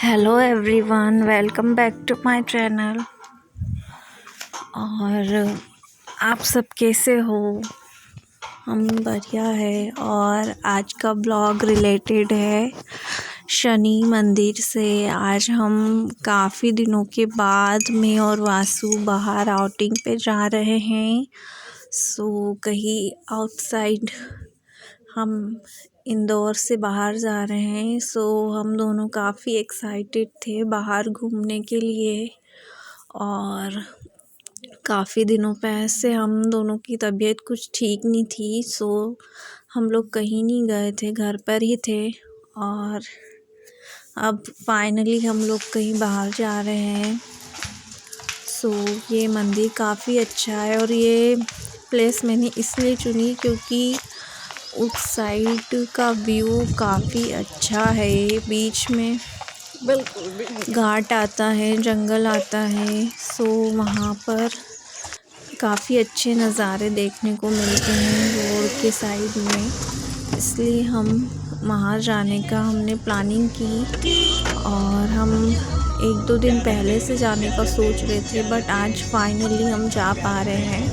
Hello everyone, welcome back to my channel. और आप सब कैसे हो? हम बढ़िया है। और आज का ब्लॉग रिलेटेड है शनि मंदिर से। आज हम काफ़ी दिनों के बाद मैं और वासु बाहर आउटिंग पे जा रहे हैं। कहीं आउटसाइड हम इंदौर से बाहर जा रहे हैं। हम दोनों काफ़ी एक्साइटेड थे बाहर घूमने के लिए। और काफ़ी दिनों से हम दोनों की तबीयत कुछ ठीक नहीं थी। हम लोग कहीं नहीं गए थे, घर पर ही थे। और अब फाइनली हम लोग कहीं बाहर जा रहे हैं। ये मंदिर काफ़ी अच्छा है। और ये प्लेस मैंने इसलिए चुनी क्योंकि उस साइड का व्यू काफ़ी अच्छा है। बीच में बिल्कुल घाट आता है, जंगल आता है। वहाँ पर काफ़ी अच्छे नज़ारे देखने को मिलते हैं रोड के साइड में। इसलिए हम वहाँ जाने का हमने प्लानिंग की। और हम 1-2 दिन पहले से जाने का सोच रहे थे, बट आज फाइनली हम जा पा रहे हैं।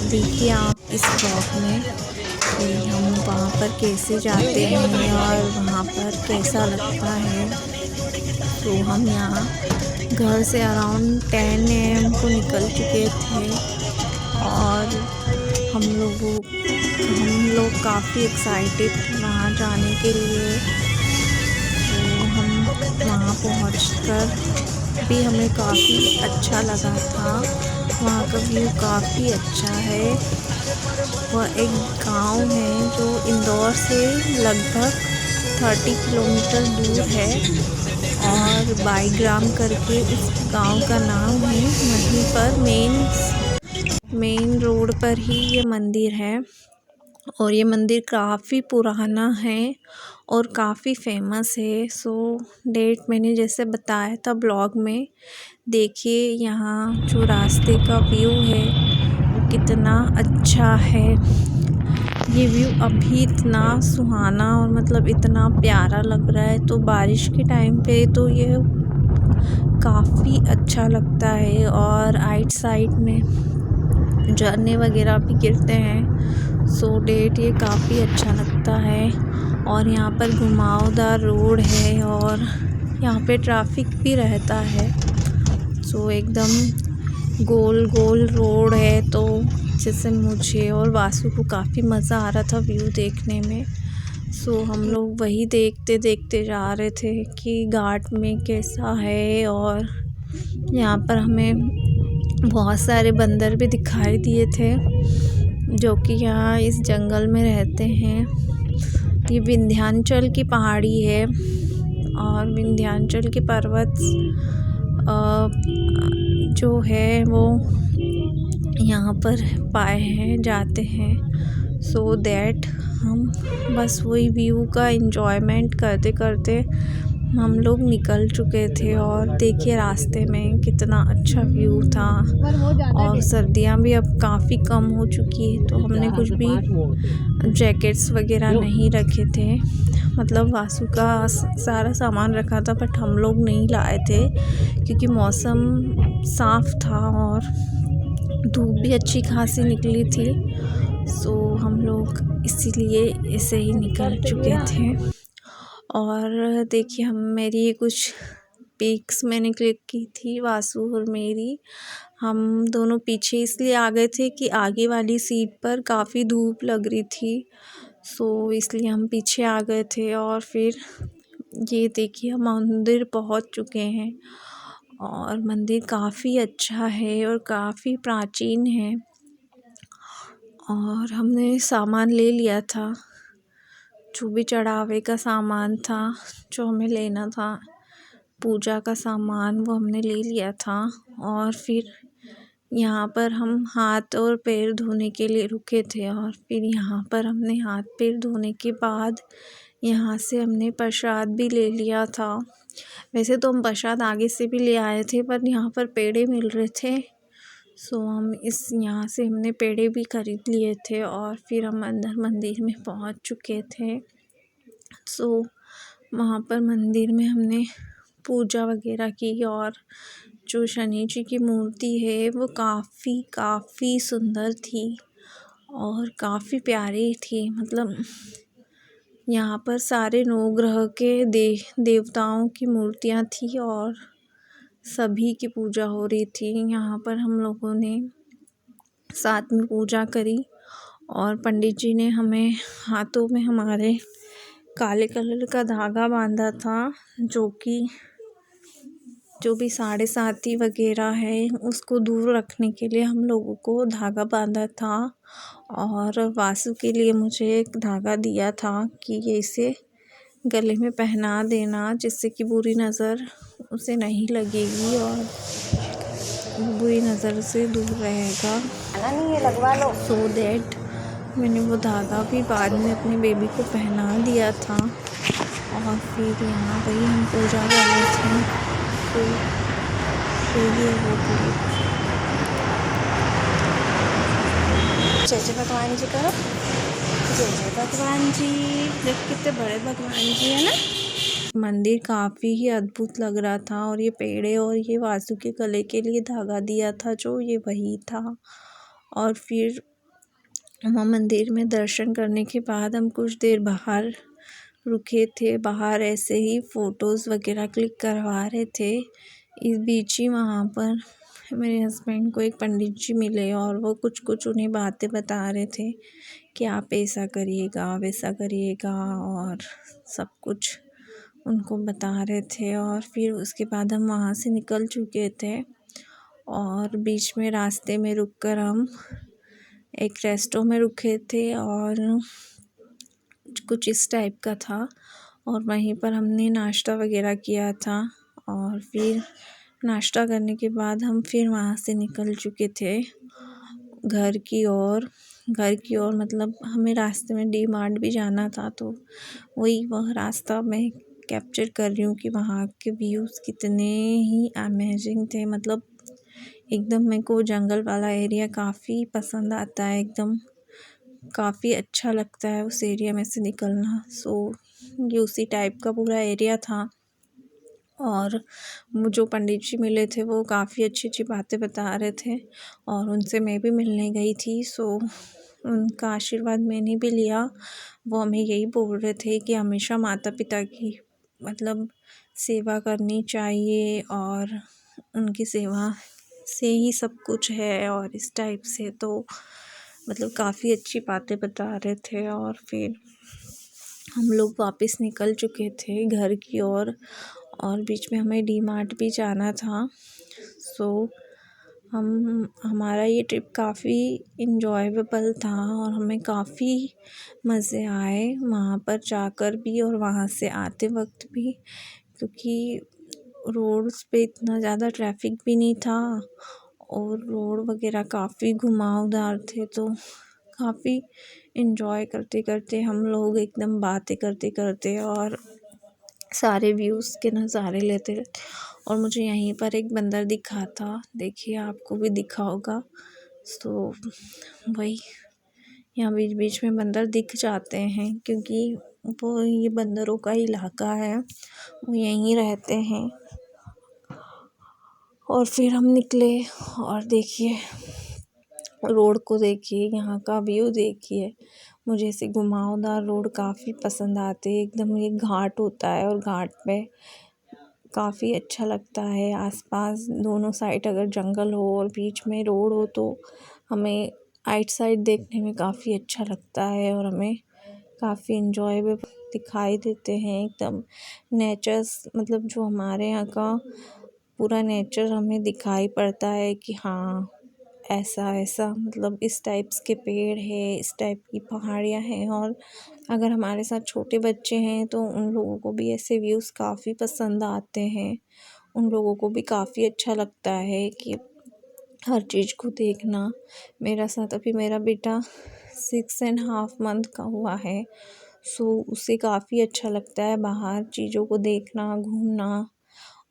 देखिए आप इस ब्लॉग में कि हम वहाँ पर कैसे जाते हैं और वहाँ पर कैसा लगता है। हम यहाँ घर से अराउंड 10 AM को निकल चुके थे। और हम लोग काफ़ी एक्साइटेड थे वहाँ जाने के लिए। हम वहाँ पहुँचकर भी हमें काफ़ी अच्छा लगा था। वहाँ का व्यू काफ़ी अच्छा है। वह एक गांव है जो इंदौर से लगभग 30 किलोमीटर दूर है। और बाईग्राम करके उस गांव का नाम है। वहीं पर मेन रोड पर ही ये मंदिर है। और ये मंदिर काफ़ी पुराना है और काफ़ी फेमस है। डेट मैंने जैसे बताया था ब्लॉग में। देखिए यहाँ जो रास्ते का व्यू है वो कितना अच्छा है। ये व्यू अभी इतना सुहाना और मतलब इतना प्यारा लग रहा है। तो बारिश के टाइम पे तो ये काफ़ी अच्छा लगता है। और आइट साइड में झरने वगैरह भी गिरते हैं। डेट ये काफ़ी अच्छा लगता है। और यहाँ पर घुमावदार रोड है और यहाँ पे ट्रैफिक भी रहता है। एकदम गोल गोल रोड है। जैसे मुझे और वासु को काफ़ी मज़ा आ रहा था व्यू देखने में। हम लोग वही देखते देखते जा रहे थे कि घाट में कैसा है। और यहाँ पर हमें बहुत सारे बंदर भी दिखाई दिए थे जो कि यहाँ इस जंगल में रहते हैं। ये विंध्याचल की पहाड़ी है। और विंध्याचल के पर्वत जो है वो यहाँ पर पाए हैं जाते हैं। दैट हम बस वही व्यू का एंजॉयमेंट करते करते हम लोग निकल चुके थे। और देखिए रास्ते में कितना अच्छा व्यू था। और सर्दियाँ भी अब काफ़ी कम हो चुकी है तो हमने कुछ भी जैकेट्स वगैरह नहीं रखे थे। मतलब वासु का सारा सामान रखा था बट हम लोग नहीं लाए थे क्योंकि मौसम साफ़ था और धूप भी अच्छी खासी निकली थी। हम लोग इसीलिए ऐसे ही निकल चुके थे। और देखिए मेरी कुछ पिक्स मैंने क्लिक की थी वासु और मेरी। हम दोनों पीछे इसलिए आ गए थे कि आगे वाली सीट पर काफ़ी धूप लग रही थी। इसलिए हम पीछे आ गए थे। और फिर ये देखिए हम मंदिर पहुंच चुके हैं। और मंदिर काफ़ी अच्छा है और काफ़ी प्राचीन है। और हमने सामान ले लिया था, जो भी चढ़ावे का सामान था, जो हमें लेना था, पूजा का सामान, वो हमने ले लिया था। और फिर यहाँ पर हम हाथ और पैर धोने के लिए रुके थे। और फिर यहाँ पर हमने हाथ पैर धोने के बाद यहाँ से हमने प्रसाद भी ले लिया था। वैसे तो हम प्रसाद आगे से भी ले आए थे पर यहाँ पर पेड़े मिल रहे थे। हम यहाँ से हमने पेड़े भी खरीद लिए थे। और फिर हम अंदर मंदिर में पहुँच चुके थे। वहाँ पर मंदिर में हमने पूजा वगैरह की और जो शनि जी की मूर्ति है वो काफ़ी सुंदर थी और काफ़ी प्यारी थी। मतलब यहाँ पर सारे नवग्रह के देवताओं की मूर्तियाँ थी और सभी की पूजा हो रही थी। यहाँ पर हम लोगों ने साथ में पूजा करी और पंडित जी ने हमें हाथों में हमारे काले कलर का धागा बांधा था, जो भी साढ़े साती वगैरह है उसको दूर रखने के लिए हम लोगों को धागा बांधा था। और वासु के लिए मुझे एक धागा दिया था कि ये इसे गले में पहना देना, जिससे कि बुरी नज़र उसे नहीं लगेगी और बुरी नज़र से दूर रहेगा। नहीं है, लगवा लो। सो दैट मैंने वो धागा भी बाद में अपने बेबी को पहना दिया था। और फिर यहाँ पर ही हम पूजा कर रहे थे। तो ये वो जय जय भगवान जी करो, जय जय भगवान जी। देख कितने बड़े भगवान जी है ना। मंदिर काफ़ी ही अद्भुत लग रहा था और ये पेड़े और ये वासु के गले के लिए धागा दिया था जो ये वही था। और फिर वहाँ मंदिर में दर्शन करने के बाद हम कुछ देर बाहर रुके थे। बाहर ऐसे ही फ़ोटोज़ वगैरह क्लिक करवा रहे थे। इस बीच ही वहाँ पर मेरे हस्बैंड को एक पंडित जी मिले और वो कुछ उन्हें बातें बता रहे थे कि आप ऐसा करिएगा वैसा करिएगा और सब कुछ उनको बता रहे थे। और फिर उसके बाद हम वहाँ से निकल चुके थे और बीच में रास्ते में रुककर हम एक रेस्टों में रुके थे और कुछ इस टाइप का था और वहीं पर हमने नाश्ता वगैरह किया था। और फिर नाश्ता करने के बाद हम फिर वहाँ से निकल चुके थे घर की ओर मतलब हमें रास्ते में डी मार्ट भी जाना था, तो वह रास्ता मैं कैप्चर कर रही हूँ कि वहाँ के व्यूज़ कितने ही अमेजिंग थे। मतलब एकदम मेरे को जंगल वाला एरिया काफ़ी पसंद आता है, एकदम काफ़ी अच्छा लगता है उस एरिया में से निकलना। सो ये उसी टाइप का पूरा एरिया था। और जो पंडित जी मिले थे वो काफ़ी अच्छी बातें बता रहे थे और उनसे मैं भी मिलने गई थी। सो उनका आशीर्वाद मैंने भी लिया। वो हमें यही बोल रहे थे कि हमेशा माता पिता की मतलब सेवा करनी चाहिए और उनकी सेवा से ही सब कुछ है और इस टाइप से। तो मतलब काफ़ी अच्छी बातें बता रहे थे। और फिर हम लोग वापस निकल चुके थे घर की ओर और बीच में हमें डी मार्ट भी जाना था। सो हमारा ये ट्रिप काफ़ी इन्जॉयबल था और हमें काफ़ी मज़े आए वहाँ पर जाकर भी और वहाँ से आते वक्त भी, क्योंकि रोड्स पे इतना ज़्यादा ट्रैफिक भी नहीं था और रोड वगैरह काफ़ी घुमावदार थे। तो काफ़ी इन्जॉय करते करते हम लोग एकदम बातें करते करते और सारे व्यूज़ के नज़ारे लेते रहते। और मुझे यहीं पर एक बंदर दिखा था, देखिए आपको भी दिखा होगा। तो वही यहाँ बीच बीच में बंदर दिख जाते हैं क्योंकि वो ये बंदरों का इलाका है, वो यहीं रहते हैं। और फिर हम निकले और देखिए रोड को देखिए, यहाँ का व्यू देखिए। मुझे ऐसे घुमावदार रोड काफ़ी पसंद आते हैं। एकदम ये घाट होता है और घाट पे काफ़ी अच्छा लगता है। आसपास दोनों साइड अगर जंगल हो और बीच में रोड हो तो हमें आइट साइड देखने में काफ़ी अच्छा लगता है और हमें काफ़ी इंजॉयबल दिखाई देते हैं। एकदम नेचर्स मतलब जो हमारे यहाँ का पूरा नेचर हमें दिखाई पड़ता है कि हाँ ऐसा मतलब इस टाइप्स के पेड़ है, इस टाइप की पहाड़ियाँ हैं। और अगर हमारे साथ छोटे बच्चे हैं तो उन लोगों को भी ऐसे व्यूज़ काफ़ी पसंद आते हैं। उन लोगों को भी काफ़ी अच्छा लगता है कि हर चीज़ को देखना। मेरा साथ अभी मेरा बेटा 6.5 मंथ का हुआ है। सो उसे काफ़ी अच्छा लगता है बाहर चीज़ों को देखना, घूमना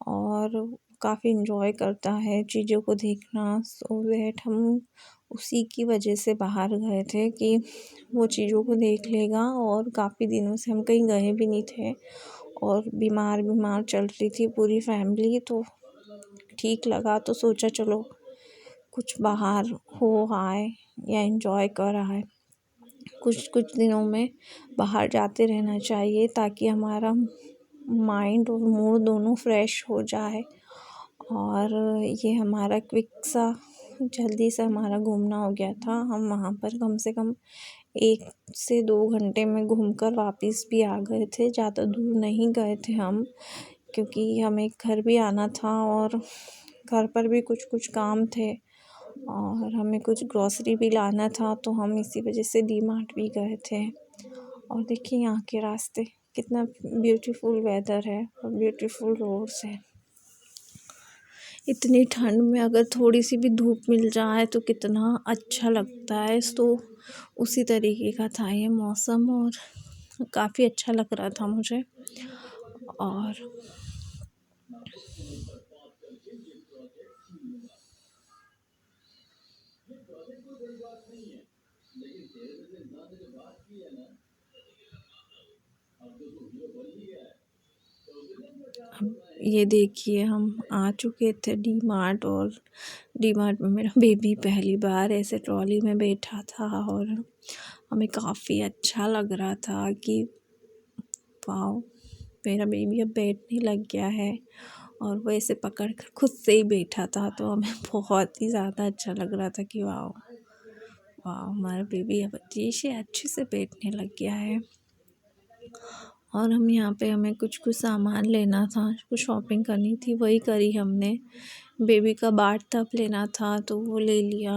और काफ़ी इन्जॉय करता है चीज़ों को देखना। सो दैट हम उसी की वजह से बाहर गए थे कि वो चीज़ों को देख लेगा। और काफ़ी दिनों से हम कहीं गए भी नहीं थे और बीमार बीमार चल रही थी पूरी फैमिली, तो ठीक लगा तो सोचा चलो कुछ बाहर हो आए या एंजॉय कर आए। कुछ कुछ दिनों में बाहर जाते रहना चाहिए ताकि हमारा माइंड और मूड दोनों फ्रेश हो जाए। और ये हमारा क्विक सा जल्दी से हमारा घूमना हो गया था। हम वहाँ पर कम से कम 1 से 2 घंटे में घूमकर वापस भी आ गए थे। ज़्यादा दूर नहीं गए थे हम, क्योंकि हमें घर भी आना था और घर पर भी कुछ कुछ काम थे और हमें कुछ ग्रॉसरी भी लाना था, तो हम इसी वजह से डी-मार्ट भी गए थे। और देखिए यहाँ के रास्ते कितना ब्यूटीफुल वेदर है और ब्यूटीफुल रोड्स है। इतनी ठंड में अगर थोड़ी सी भी धूप मिल जाए तो कितना अच्छा लगता है। तो उसी तरीके का था ये मौसम और काफ़ी अच्छा लग रहा था मुझे। और अब ये देखिए हम आ चुके थे डी-मार्ट, और डी-मार्ट में मेरा बेबी पहली बार ऐसे ट्रॉली में बैठा था और हमें काफ़ी अच्छा लग रहा था कि वाओ, मेरा बेबी अब बैठने लग गया है। और वो ऐसे पकड़ कर खुद से ही बैठा था, तो हमें बहुत ही ज़्यादा अच्छा लग रहा था कि वाओ वाओ, हमारा बेबी अब अच्छे से बैठने लग गया है। और हम यहाँ पे हमें कुछ सामान लेना था, कुछ शॉपिंग करनी थी, वही करी हमने। बेबी का बाथ टब लेना था तो वो ले लिया,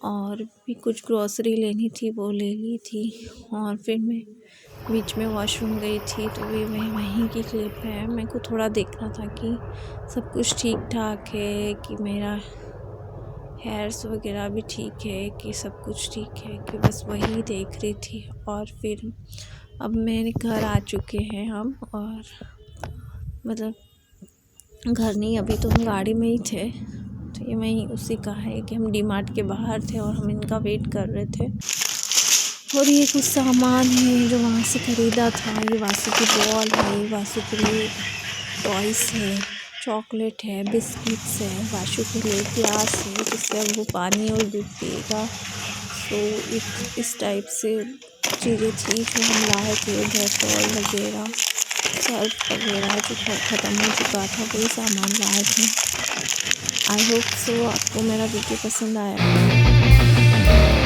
और भी कुछ ग्रॉसरी लेनी थी वो ले ली थी। और फिर मैं बीच में वॉशरूम गई थी, तो ये वहीं की क्लिप है। मेरे को थोड़ा देखना था कि सब कुछ ठीक ठाक है, कि मेरा हेयर्स वगैरह भी ठीक है, कि सब कुछ ठीक है, कि बस वही देख रही थी। और फिर अब मेरे घर आ चुके हैं हम, और मतलब घर नहीं, अभी तो हम गाड़ी में ही थे। तो ये वहीं उसी का है कि हम डी-मार्ट के बाहर थे और हम इनका वेट कर रहे थे। और ये कुछ सामान है जो वहाँ से ख़रीदा था। ये वासु की बॉल है, वासु के लिए टॉयस है, चॉकलेट है, बिस्किट्स है, वासु के लिए ग्लास है जिससे अब वो पानी और दूध पिएगा। तो इस टाइप से चीज़ें थी जो हम लाए थे। डेटॉल वगैरह, सर्फ वगैरह जो ख़त्म हो चुका था, वही सामान लाए थे। आई होप सो आपको मेरा वीडियो पसंद आया।